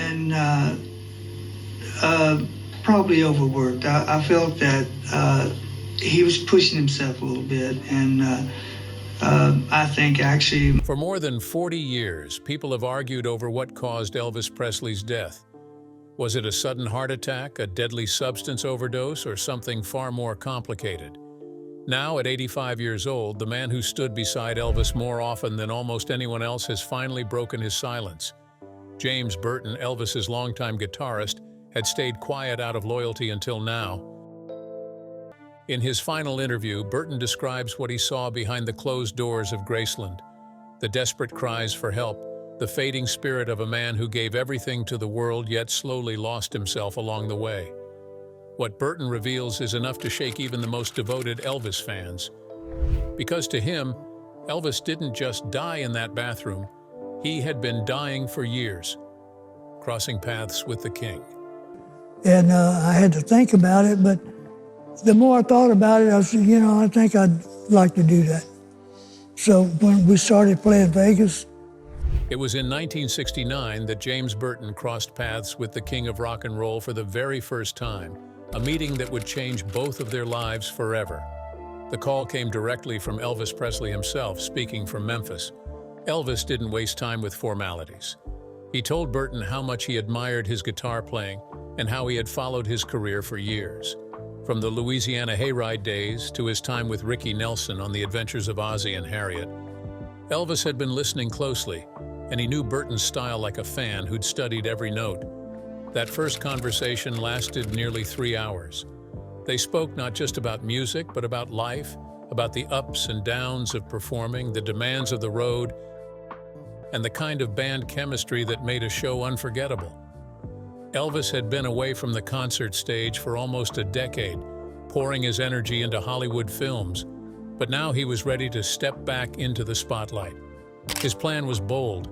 and probably overworked. I felt that he was pushing himself a little bit, and I think actually... For more than 40 years, people have argued over what caused Elvis Presley's death. Was it a sudden heart attack, a deadly substance overdose, or something far more complicated? Now, at 85 years old, the man who stood beside Elvis more often than almost anyone else has finally broken his silence. James Burton, Elvis's longtime guitarist, had stayed quiet out of loyalty until now. In his final interview, Burton describes what he saw behind the closed doors of Graceland: the desperate cries for help, the fading spirit of a man who gave everything to the world yet slowly lost himself along the way. What Burton reveals is enough to shake even the most devoted Elvis fans. Because to him, Elvis didn't just die in that bathroom, he had been dying for years, crossing paths with the king. And I had to think about it, but the more I thought about it, I said, you know, I think I'd like to do that. So when we started playing Vegas... It was in 1969 that James Burton crossed paths with the king of rock and roll for the very first time, a meeting that would change both of their lives forever. The call came directly from Elvis Presley himself, speaking from Memphis. Elvis didn't waste time with formalities. He told Burton how much he admired his guitar playing and how he had followed his career for years. From the Louisiana hayride days to his time with Ricky Nelson on the adventures of Ozzie and Harriet, Elvis had been listening closely, and he knew Burton's style like a fan who'd studied every note. That first conversation lasted nearly 3 hours. They spoke not just about music, but about life, about the ups and downs of performing, the demands of the road, and the kind of band chemistry that made a show unforgettable. Elvis had been away from the concert stage for almost a decade, pouring his energy into Hollywood films, but now he was ready to step back into the spotlight. His plan was bold.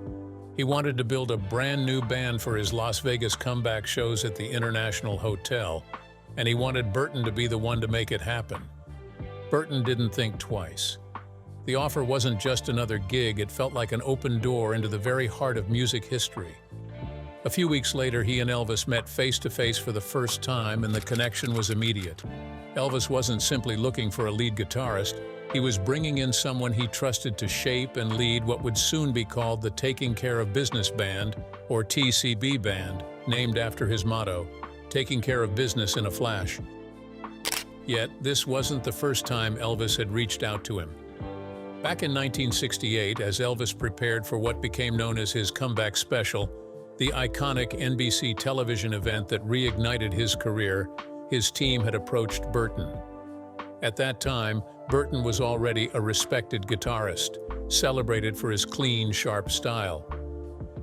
He wanted to build a brand new band for his Las Vegas comeback shows at the International Hotel, and he wanted Burton to be the one to make it happen. Burton didn't think twice. The offer wasn't just another gig, it felt like an open door into the very heart of music history. A few weeks later, he and Elvis met face-to-face for the first time, and the connection was immediate. Elvis wasn't simply looking for a lead guitarist, he was bringing in someone he trusted to shape and lead what would soon be called the Taking Care of Business Band, or TCB Band, named after his motto, taking care of business in a flash. Yet, this wasn't the first time Elvis had reached out to him. Back in 1968, as Elvis prepared for what became known as his comeback special, the iconic NBC television event that reignited his career, his team had approached Burton. At that time, Burton was already a respected guitarist, celebrated for his clean, sharp style.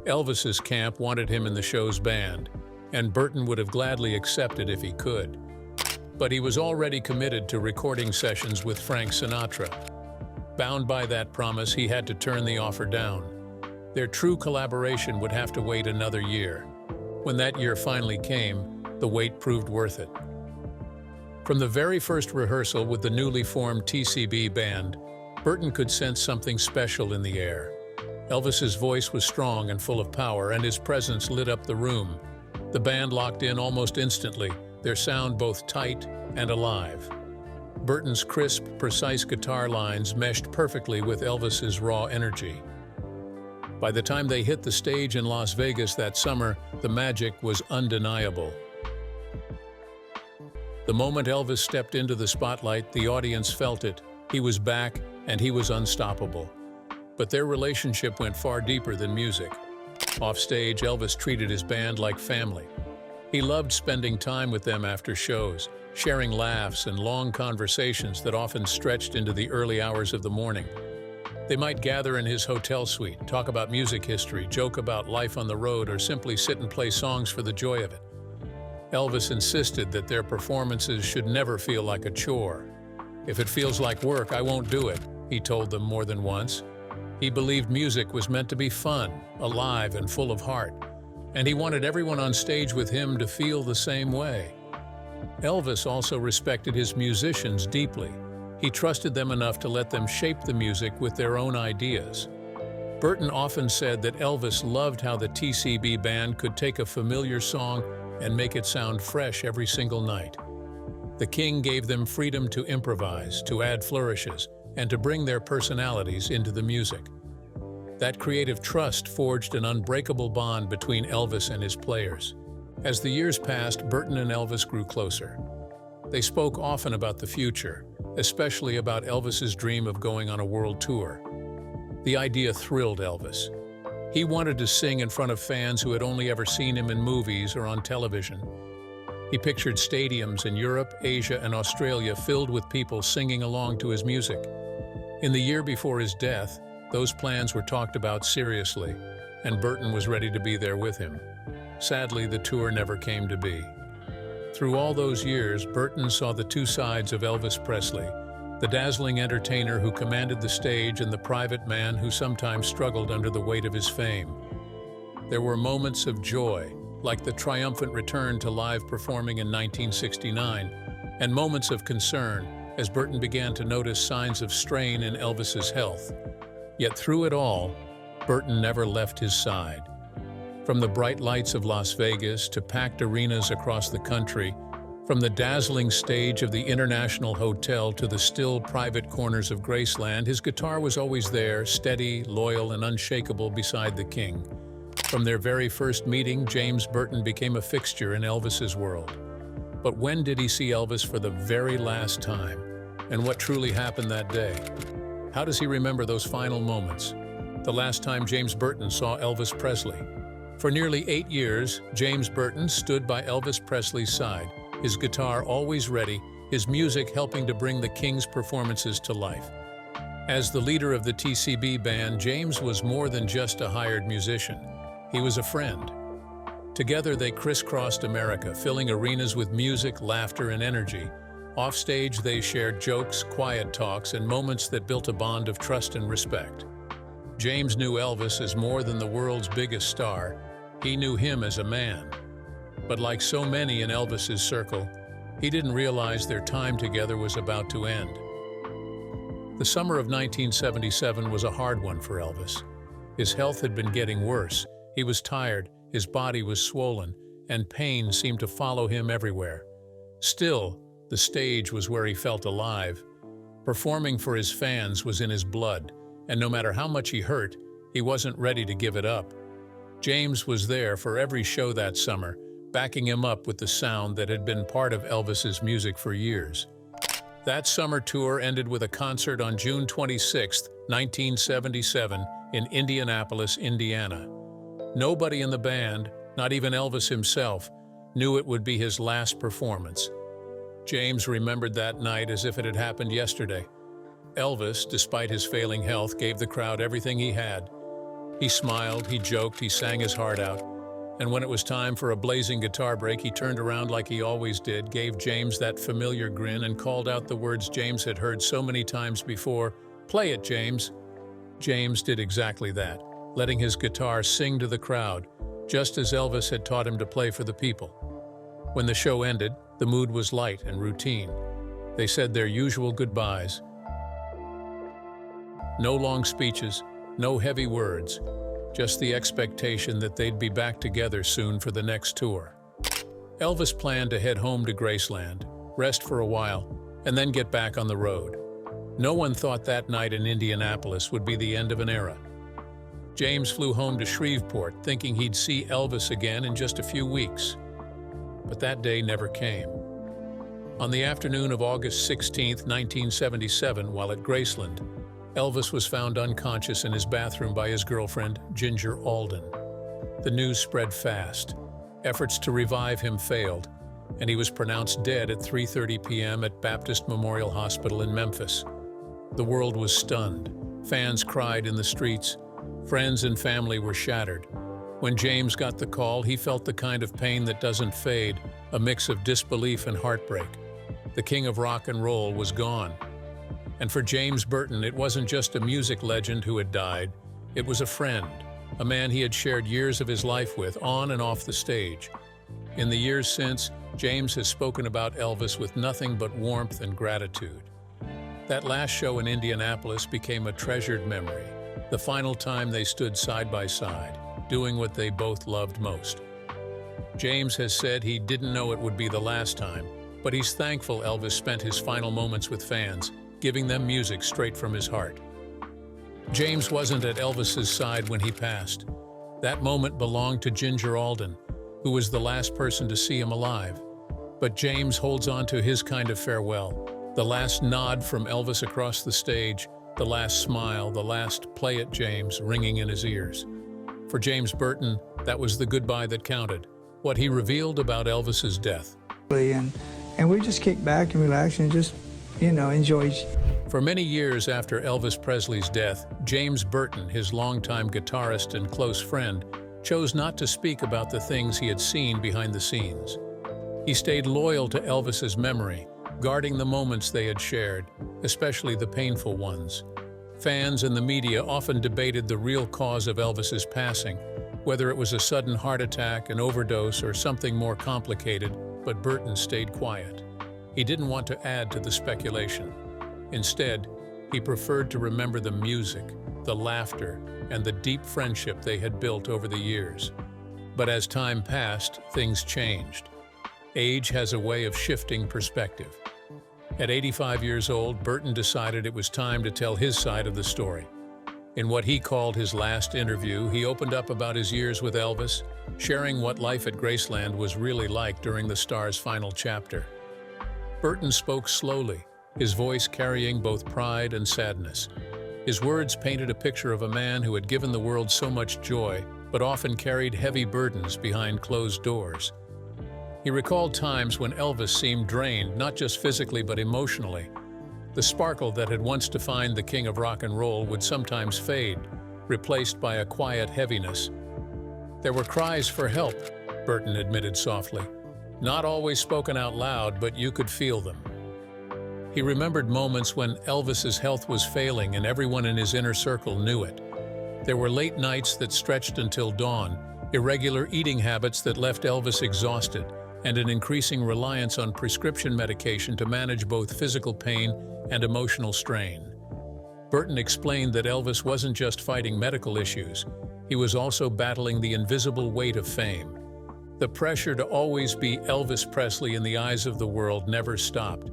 Elvis's camp wanted him in the show's band, and Burton would have gladly accepted if he could. But he was already committed to recording sessions with Frank Sinatra. Bound by that promise, he had to turn the offer down. Their true collaboration would have to wait another year. When that year finally came, the wait proved worth it. From the very first rehearsal with the newly formed TCB Band, Burton could sense something special in the air. Elvis's voice was strong and full of power, and his presence lit up the room. The band locked in almost instantly, their sound both tight and alive. Burton's crisp, precise guitar lines meshed perfectly with Elvis's raw energy. By the time they hit the stage in Las Vegas that summer, the magic was undeniable. The moment Elvis stepped into the spotlight, the audience felt it. He was back, and he was unstoppable. But their relationship went far deeper than music. Offstage, Elvis treated his band like family. He loved spending time with them after shows, sharing laughs and long conversations that often stretched into the early hours of the morning. They might gather in his hotel suite, talk about music history, joke about life on the road, or simply sit and play songs for the joy of it. Elvis insisted that their performances should never feel like a chore. "If it feels like work, I won't do it," he told them more than once. He believed music was meant to be fun, alive, and full of heart, and he wanted everyone on stage with him to feel the same way. Elvis also respected his musicians deeply. He trusted them enough to let them shape the music with their own ideas. Burton often said that Elvis loved how the TCB band could take a familiar song and make it sound fresh every single night. The King gave them freedom to improvise, to add flourishes, and to bring their personalities into the music. That creative trust forged an unbreakable bond between Elvis and his players. As the years passed, Burton and Elvis grew closer. They spoke often about the future, especially about Elvis's dream of going on a world tour. The idea thrilled Elvis. He wanted to sing in front of fans who had only ever seen him in movies or on television. He pictured stadiums in Europe, Asia, and Australia filled with people singing along to his music. In the year before his death, those plans were talked about seriously, and Burton was ready to be there with him. Sadly, the tour never came to be. Through all those years, Burton saw the two sides of Elvis Presley, the dazzling entertainer who commanded the stage and the private man who sometimes struggled under the weight of his fame. There were moments of joy, like the triumphant return to live performing in 1969, and moments of concern as Burton began to notice signs of strain in Elvis's health. Yet through it all, Burton never left his side. From the bright lights of Las Vegas to packed arenas across the country, from the dazzling stage of the International Hotel to the still private corners of Graceland, his guitar was always there, steady, loyal, and unshakable beside the King. From their very first meeting, James Burton became a fixture in Elvis's world. But when did he see Elvis for the very last time? And what truly happened that day? How does he remember those final moments? The last time James Burton saw Elvis Presley. For nearly 8 years, James Burton stood by Elvis Presley's side, his guitar always ready, his music helping to bring the King's performances to life. As the leader of the TCB band, James was more than just a hired musician. He was a friend. Together they crisscrossed America, filling arenas with music, laughter, and energy. Offstage, they shared jokes, quiet talks, and moments that built a bond of trust and respect. James knew Elvis as more than the world's biggest star. He knew him as a man. But like so many in Elvis's circle, he didn't realize their time together was about to end. The summer of 1977 was a hard one for Elvis. His health had been getting worse. He was tired, his body was swollen, and pain seemed to follow him everywhere. Still, the stage was where he felt alive. Performing for his fans was in his blood, and no matter how much he hurt, he wasn't ready to give it up. James was there for every show that summer, backing him up with the sound that had been part of Elvis's music for years. That summer tour ended with a concert on June 26, 1977, in Indianapolis, Indiana. Nobody in the band, not even Elvis himself, knew it would be his last performance. James remembered that night as if it had happened yesterday. Elvis, despite his failing health, gave the crowd everything he had. He smiled, he joked, he sang his heart out. And when it was time for a blazing guitar break, he turned around like he always did, gave James that familiar grin, and called out the words James had heard so many times before, "Play it, James." James did exactly that, letting his guitar sing to the crowd, just as Elvis had taught him to play for the people. When the show ended, the mood was light and routine. They said their usual goodbyes. No long speeches, no heavy words, just the expectation that they'd be back together soon for the next tour. Elvis planned to head home to Graceland, rest for a while, and then get back on the road. No one thought that night in Indianapolis would be the end of an era. James flew home to Shreveport, thinking he'd see Elvis again in just a few weeks. But that day never came. On the afternoon of August 16, 1977, while at Graceland, Elvis was found unconscious in his bathroom by his girlfriend, Ginger Alden. The news spread fast. Efforts to revive him failed, and he was pronounced dead at 3:30 p.m. at Baptist Memorial Hospital in Memphis. The world was stunned. Fans cried in the streets. Friends and family were shattered. When James got the call, he felt the kind of pain that doesn't fade, a mix of disbelief and heartbreak. The king of rock and roll was gone. And for James Burton, it wasn't just a music legend who had died. It was a friend, a man he had shared years of his life with, on and off the stage. In the years since, James has spoken about Elvis with nothing but warmth and gratitude. That last show in Indianapolis became a treasured memory. the final time they stood side by side, doing what they both loved most. James has said he didn't know it would be the last time, but he's thankful Elvis spent his final moments with fans, giving them music straight from his heart. James wasn't at Elvis's side when he passed. That moment belonged to Ginger Alden, who was the last person to see him alive. But James holds on to his kind of farewell, the last nod from Elvis across the stage, the last smile, the last "play it, James" ringing in his ears. For James Burton, that was the goodbye that counted, what he revealed about Elvis's death. And we just kick back and relax and just, enjoy. For many years after Elvis Presley's death, James Burton, his longtime guitarist and close friend, chose not to speak about the things he had seen behind the scenes. He stayed loyal to Elvis's memory, guarding the moments they had shared, especially the painful ones. Fans and the media often debated the real cause of Elvis's passing, whether it was a sudden heart attack, an overdose, or something more complicated, but Burton stayed quiet. He didn't want to add to the speculation. Instead, he preferred to remember the music, the laughter, and the deep friendship they had built over the years. But as time passed, things changed. Age has a way of shifting perspective. At 85 years old, Burton decided it was time to tell his side of the story. In what he called his last interview, he opened up about his years with Elvis, sharing what life at Graceland was really like during the star's final chapter. Burton spoke slowly, his voice carrying both pride and sadness. His words painted a picture of a man who had given the world so much joy, but often carried heavy burdens behind closed doors. He recalled times when Elvis seemed drained, not just physically but emotionally. The sparkle that had once defined the king of rock and roll would sometimes fade, replaced by a quiet heaviness. There were cries for help, Burton admitted softly. Not always spoken out loud, but you could feel them. He remembered moments when Elvis's health was failing and everyone in his inner circle knew it. There were late nights that stretched until dawn, irregular eating habits that left Elvis exhausted, and an increasing reliance on prescription medication to manage both physical pain and emotional strain. Burton explained that Elvis wasn't just fighting medical issues, he was also battling the invisible weight of fame. The pressure to always be Elvis Presley in the eyes of the world never stopped.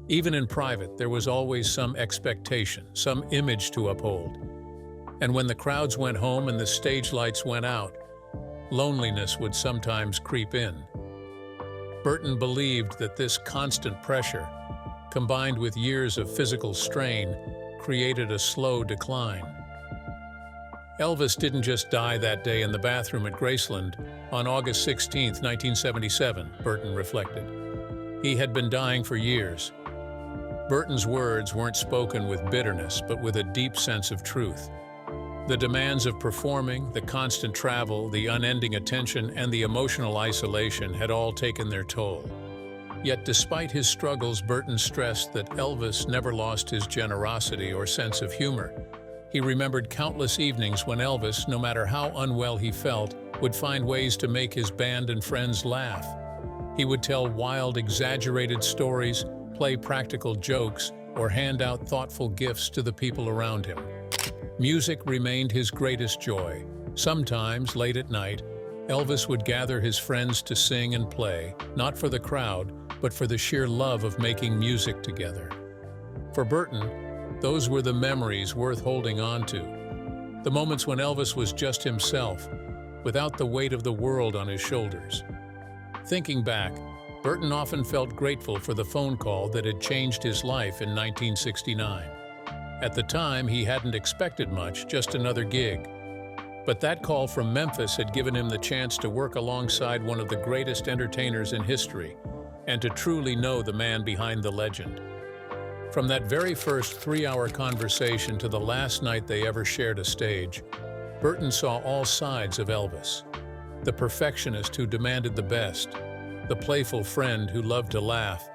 Even in private, there was always some expectation, some image to uphold. And when the crowds went home and the stage lights went out, loneliness would sometimes creep in. Burton believed that this constant pressure, combined with years of physical strain, created a slow decline. Elvis didn't just die that day in the bathroom at Graceland on August 16, 1977, Burton reflected. He had been dying for years. Burton's words weren't spoken with bitterness, but with a deep sense of truth. The demands of performing, the constant travel, the unending attention, and the emotional isolation had all taken their toll. Yet despite his struggles, Burton stressed that Elvis never lost his generosity or sense of humor. He remembered countless evenings when Elvis, no matter how unwell he felt, would find ways to make his band and friends laugh. He would tell wild, exaggerated stories, play practical jokes, or hand out thoughtful gifts to the people around him. Music remained his greatest joy. Sometimes, late at night, Elvis would gather his friends to sing and play, not for the crowd, but for the sheer love of making music together. For Burton, those were the memories worth holding on to. The moments when Elvis was just himself, without the weight of the world on his shoulders. Thinking back, Burton often felt grateful for the phone call that had changed his life in 1969. At the time, he hadn't expected much, just another gig. But that call from Memphis had given him the chance to work alongside one of the greatest entertainers in history, and to truly know the man behind the legend. From that very first 3-hour conversation to the last night they ever shared a stage, Burton saw all sides of Elvis. The perfectionist who demanded the best, the playful friend who loved to laugh,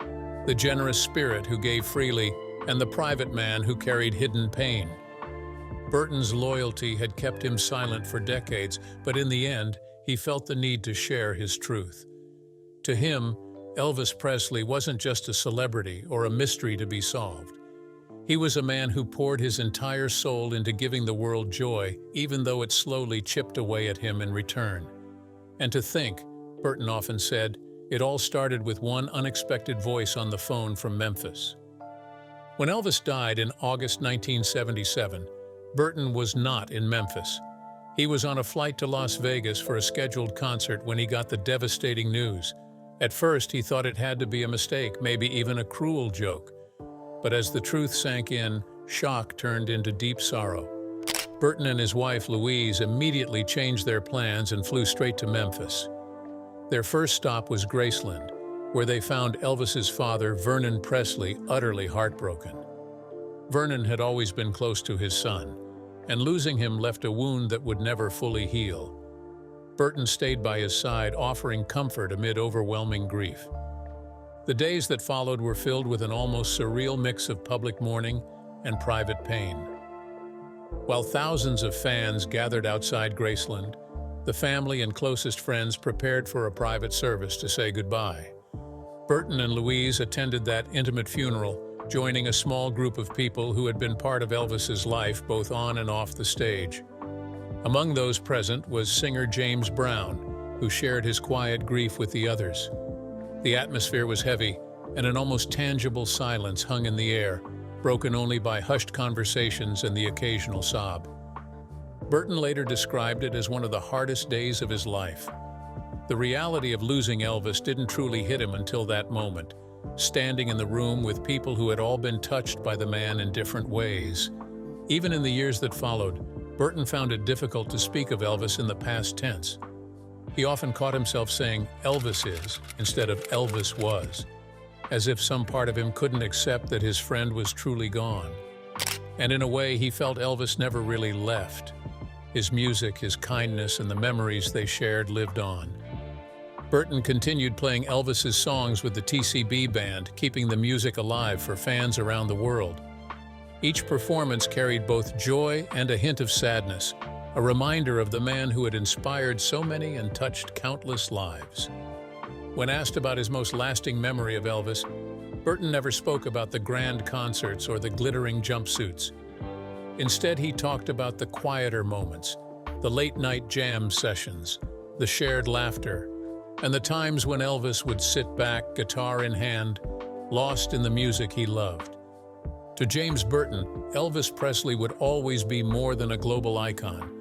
the generous spirit who gave freely, and the private man who carried hidden pain. Burton's loyalty had kept him silent for decades, but in the end, he felt the need to share his truth. To him, Elvis Presley wasn't just a celebrity or a mystery to be solved. He was a man who poured his entire soul into giving the world joy, even though it slowly chipped away at him in return. And to think, Burton often said, it all started with one unexpected voice on the phone from Memphis. When Elvis died in August 1977, Burton was not in Memphis. He was on a flight to Las Vegas for a scheduled concert when he got the devastating news. At first, he thought it had to be a mistake, maybe even a cruel joke. But as the truth sank in, shock turned into deep sorrow. Burton and his wife, Louise, immediately changed their plans and flew straight to Memphis. Their first stop was Graceland, where they found Elvis's father, Vernon Presley, utterly heartbroken. Vernon had always been close to his son, and losing him left a wound that would never fully heal. Burton stayed by his side, offering comfort amid overwhelming grief. The days that followed were filled with an almost surreal mix of public mourning and private pain. While thousands of fans gathered outside Graceland, the family and closest friends prepared for a private service to say goodbye. Burton and Louise attended that intimate funeral, joining a small group of people who had been part of Elvis's life both on and off the stage. Among those present was singer James Brown, who shared his quiet grief with the others. The atmosphere was heavy, and an almost tangible silence hung in the air, broken only by hushed conversations and the occasional sob. Burton later described it as one of the hardest days of his life. The reality of losing Elvis didn't truly hit him until that moment, standing in the room with people who had all been touched by the man in different ways. Even in the years that followed, Burton found it difficult to speak of Elvis in the past tense. He often caught himself saying Elvis is instead of Elvis was, as if some part of him couldn't accept that his friend was truly gone. And in a way, he felt Elvis never really left. His music, his kindness, and the memories they shared lived on. Burton continued playing Elvis's songs with the TCB band, keeping the music alive for fans around the world. Each performance carried both joy and a hint of sadness, a reminder of the man who had inspired so many and touched countless lives. When asked about his most lasting memory of Elvis, Burton never spoke about the grand concerts or the glittering jumpsuits. Instead, he talked about the quieter moments, the late-night jam sessions, the shared laughter, and the times when Elvis would sit back, guitar in hand, lost in the music he loved. To James Burton, Elvis Presley would always be more than a global icon.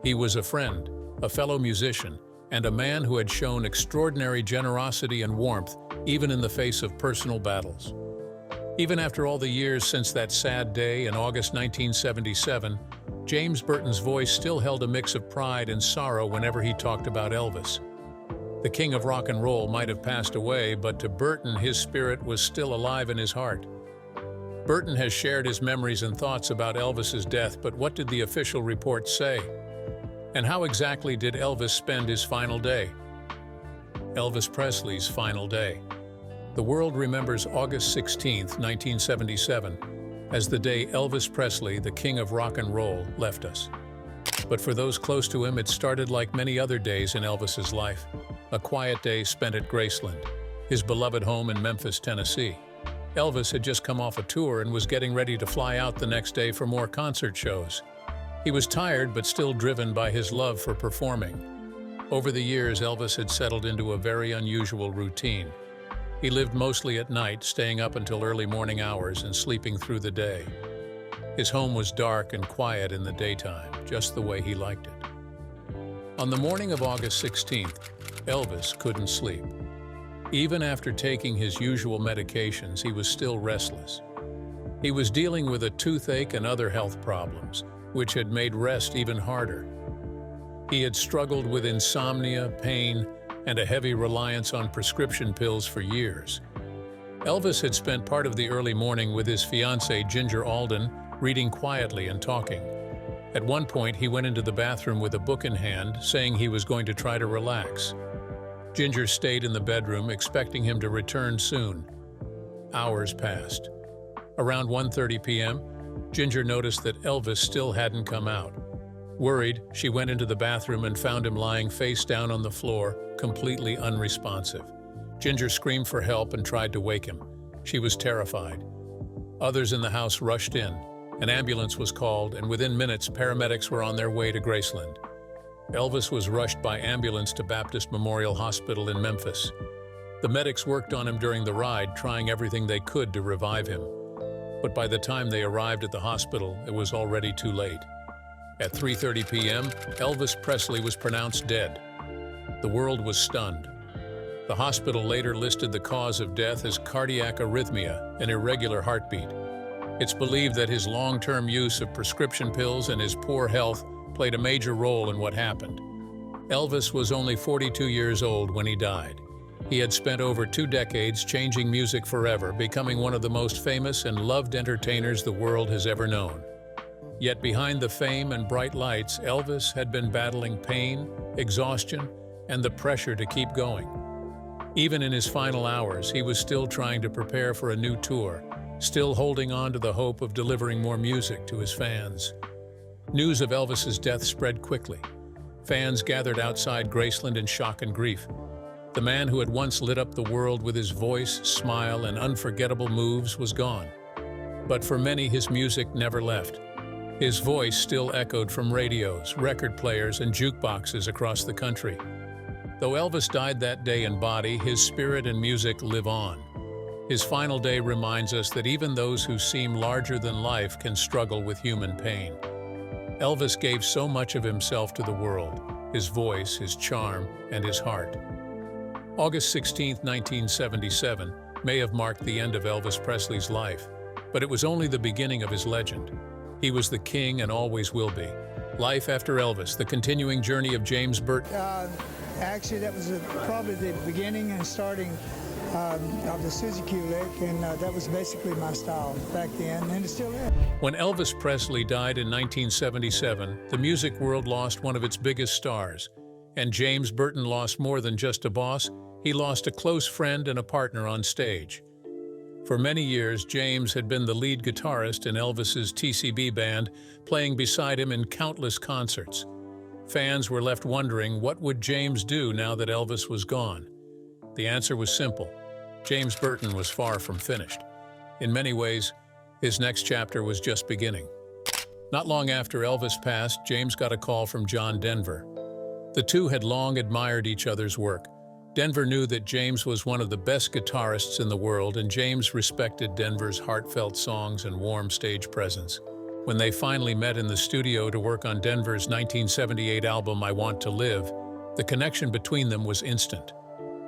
He was a friend, a fellow musician, and a man who had shown extraordinary generosity and warmth even in the face of personal battles. Even after all the years since that sad day in August 1977, James Burton's voice still held a mix of pride and sorrow whenever he talked about Elvis. The king of rock and roll might have passed away, but to Burton, his spirit was still alive in his heart. Burton has shared his memories and thoughts about Elvis's death, but what did the official report say? And how exactly did Elvis spend his final day? Elvis Presley's final day. The world remembers August 16, 1977, as the day Elvis Presley, the king of rock and roll, left us. But for those close to him, it started like many other days in Elvis's life. A quiet day spent at Graceland, his beloved home in Memphis, Tennessee. Elvis had just come off a tour and was getting ready to fly out the next day for more concert shows. He was tired but still driven by his love for performing. Over the years, Elvis had settled into a very unusual routine. He lived mostly at night, staying up until early morning hours and sleeping through the day. His home was dark and quiet in the daytime, just the way he liked it. On the morning of August 16th, Elvis couldn't sleep. Even after taking his usual medications, he was still restless. He was dealing with a toothache and other health problems, which had made rest even harder. He had struggled with insomnia, pain, and a heavy reliance on prescription pills for years. Elvis had spent part of the early morning with his fiancée, Ginger Alden, reading quietly and talking. At one point, he went into the bathroom with a book in hand, saying he was going to try to relax. Ginger stayed in the bedroom, expecting him to return soon. Hours passed. Around 1:30 p.m., Ginger noticed that Elvis still hadn't come out. Worried, she went into the bathroom and found him lying face down on the floor, completely unresponsive. Ginger screamed for help and tried to wake him. She was terrified. Others in the house rushed in. An ambulance was called, and within minutes, paramedics were on their way to Graceland. Elvis was rushed by ambulance to Baptist Memorial Hospital in Memphis. The medics worked on him during the ride, trying everything they could to revive him. But by the time they arrived at the hospital, it was already too late. At 3:30 p.m., Elvis Presley was pronounced dead. The world was stunned. The hospital later listed the cause of death as cardiac arrhythmia, an irregular heartbeat. It's believed that his long-term use of prescription pills and his poor health played a major role in what happened. Elvis was only 42 years old when he died. He had spent over 2 decades changing music forever, becoming one of the most famous and loved entertainers the world has ever known. Yet behind the fame and bright lights, Elvis had been battling pain, exhaustion, and the pressure to keep going. Even in his final hours, he was still trying to prepare for a new tour, still holding on to the hope of delivering more music to his fans. News of Elvis's death spread quickly. Fans gathered outside Graceland in shock and grief. The man who had once lit up the world with his voice, smile, and unforgettable moves was gone. But for many, his music never left. His voice still echoed from radios, record players, and jukeboxes across the country. Though Elvis died that day in body, his spirit and music live on. His final day reminds us that even those who seem larger than life can struggle with human pain. Elvis gave so much of himself to the world, his voice, his charm, and his heart. August 16, 1977, may have marked the end of Elvis Presley's life, but it was only the beginning of his legend. He was the king and always will be. Life After Elvis, the continuing journey of James Burton. Actually, that was probably the beginning and starting of the Suzuki lick, and that was basically my style back then, and it still is. When Elvis Presley died in 1977, the music world lost one of its biggest stars, and James Burton lost more than just a boss. He lost a close friend and a partner on stage. For many years, James had been the lead guitarist in Elvis's TCB band, playing beside him in countless concerts. Fans were left wondering, what would James do now that Elvis was gone? The answer was simple. James Burton was far from finished. In many ways, his next chapter was just beginning. Not long after Elvis passed, James got a call from John Denver. The two had long admired each other's work. Denver knew that James was one of the best guitarists in the world, and James respected Denver's heartfelt songs and warm stage presence. When they finally met in the studio to work on Denver's 1978 album, I Want to Live, the connection between them was instant.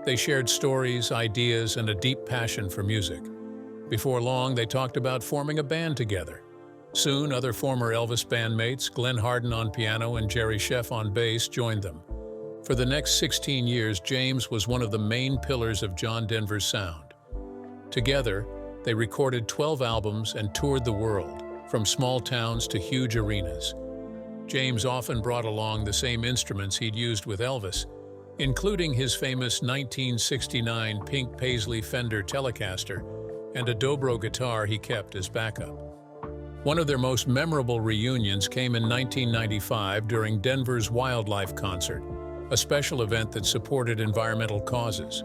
They shared stories, ideas, and a deep passion for music. Before long, they talked about forming a band together. Soon, other former Elvis bandmates, Glenn Hardin on piano and Jerry Scheff on bass, joined them. For the next 16 years, James was one of the main pillars of John Denver's sound. Together, they recorded 12 albums and toured the world, from small towns to huge arenas. James often brought along the same instruments he'd used with Elvis, including his famous 1969 pink Paisley Fender Telecaster and a dobro guitar he kept as backup. One of their most memorable reunions came in 1995 during Denver's Wildlife Concert, a special event that supported environmental causes.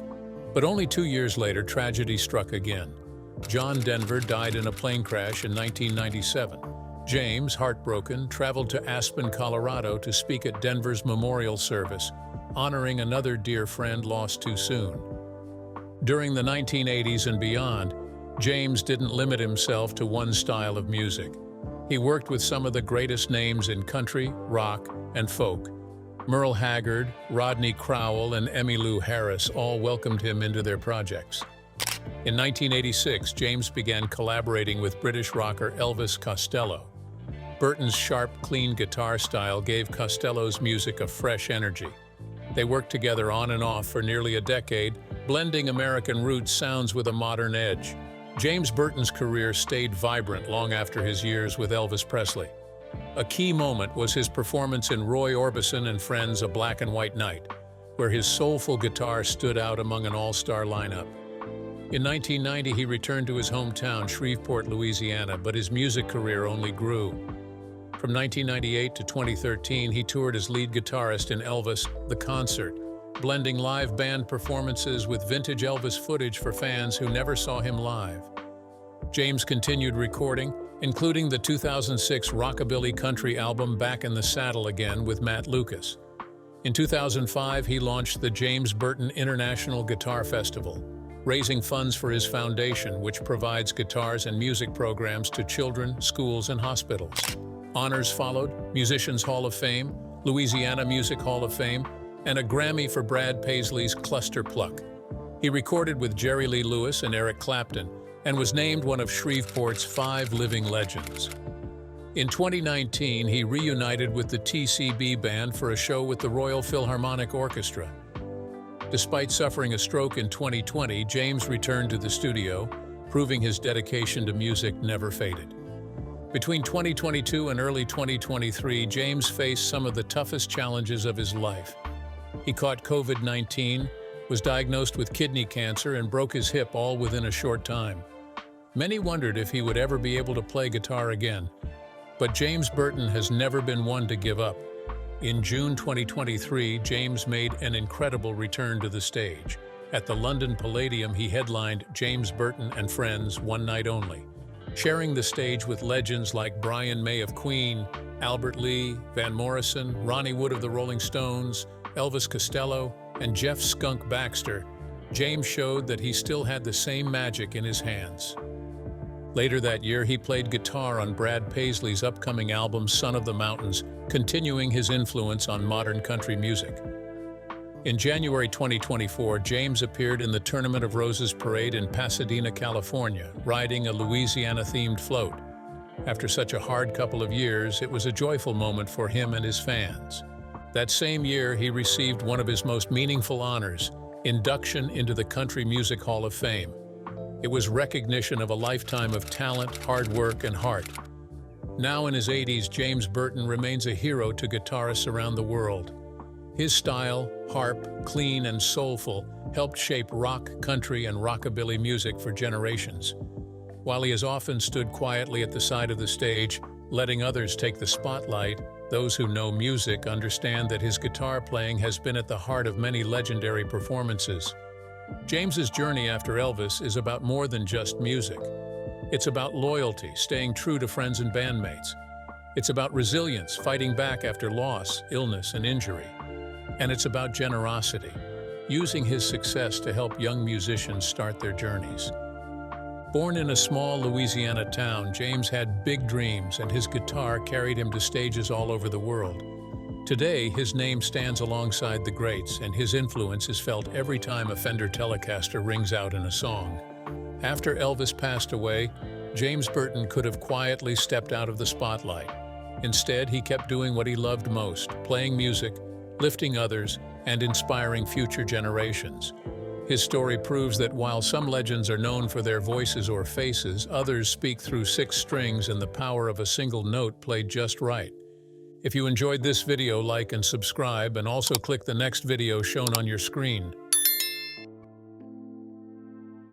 But only 2 years later, tragedy struck again. John Denver died in a plane crash in 1997. James, heartbroken, traveled to Aspen, Colorado to speak at Denver's memorial service, honoring another dear friend lost too soon. During the 1980s and beyond, James didn't limit himself to one style of music. He worked with some of the greatest names in country, rock, and folk. Merle Haggard, Rodney Crowell, and Emmylou Harris all welcomed him into their projects. In 1986, James began collaborating with British rocker Elvis Costello. Burton's sharp, clean guitar style gave Costello's music a fresh energy. They worked together on and off for nearly a decade, blending American roots sounds with a modern edge. James Burton's career stayed vibrant long after his years with Elvis Presley. A key moment was his performance in Roy Orbison and Friends' A Black and White Night, where his soulful guitar stood out among an all-star lineup. In 1990, he returned to his hometown, Shreveport, Louisiana, but his music career only grew. From 1998 to 2013, he toured as lead guitarist in Elvis, The Concert, blending live band performances with vintage Elvis footage for fans who never saw him live. James continued recording, including the 2006 rockabilly country album Back in the Saddle Again with Matt Lucas. In 2005, he launched the James Burton International Guitar Festival, raising funds for his foundation, which provides guitars and music programs to children, schools, and hospitals. Honors followed: Musicians Hall of Fame, Louisiana Music Hall of Fame, and a Grammy for Brad Paisley's Cluster Pluck. He recorded with Jerry Lee Lewis and Eric Clapton, and was named one of Shreveport's 5 living legends. In 2019, he reunited with the TCB Band for a show with the Royal Philharmonic Orchestra. Despite suffering a stroke in 2020, James returned to the studio, proving his dedication to music never faded. Between 2022 and early 2023, James faced some of the toughest challenges of his life. He caught COVID-19, was diagnosed with kidney cancer, and broke his hip all within a short time. Many wondered if he would ever be able to play guitar again, but James Burton has never been one to give up. In June 2023, James made an incredible return to the stage. At the London Palladium, he headlined James Burton and Friends One Night Only, sharing the stage with legends like Brian May of Queen, Albert Lee, Van Morrison, Ronnie Wood of the Rolling Stones, Elvis Costello, and Jeff "Skunk" Baxter. James showed that he still had the same magic in his hands. Later that year, he played guitar on Brad Paisley's upcoming album Son of the Mountains, continuing his influence on modern country music. In January 2024, James appeared in the Tournament of Roses parade in Pasadena, California, riding a Louisiana-themed float. After such a hard couple of years, it was a joyful moment for him and his fans. That same year, he received one of his most meaningful honors, induction into the Country Music Hall of Fame. It was recognition of a lifetime of talent, hard work, and heart. Now in his 80s, James Burton remains a hero to guitarists around the world. His style, harp, clean and soulful, helped shape rock, country, and rockabilly music for generations. While he has often stood quietly at the side of the stage, letting others take the spotlight, those who know music understand that his guitar playing has been at the heart of many legendary performances. James's journey after Elvis is about more than just music. It's about loyalty, staying true to friends and bandmates. It's about resilience, fighting back after loss, illness, and injury. And it's about generosity, using his success to help young musicians start their journeys. Born in a small Louisiana town, James had big dreams, and his guitar carried him to stages all over the world. Today, his name stands alongside the greats, and his influence is felt every time a Fender Telecaster rings out in a song. After Elvis passed away, James Burton could have quietly stepped out of the spotlight. Instead, he kept doing what he loved most, playing music, lifting others, and inspiring future generations. His story proves that while some legends are known for their voices or faces, others speak through 6 strings and the power of a single note played just right. If you enjoyed this video, like and subscribe, and also click the next video shown on your screen.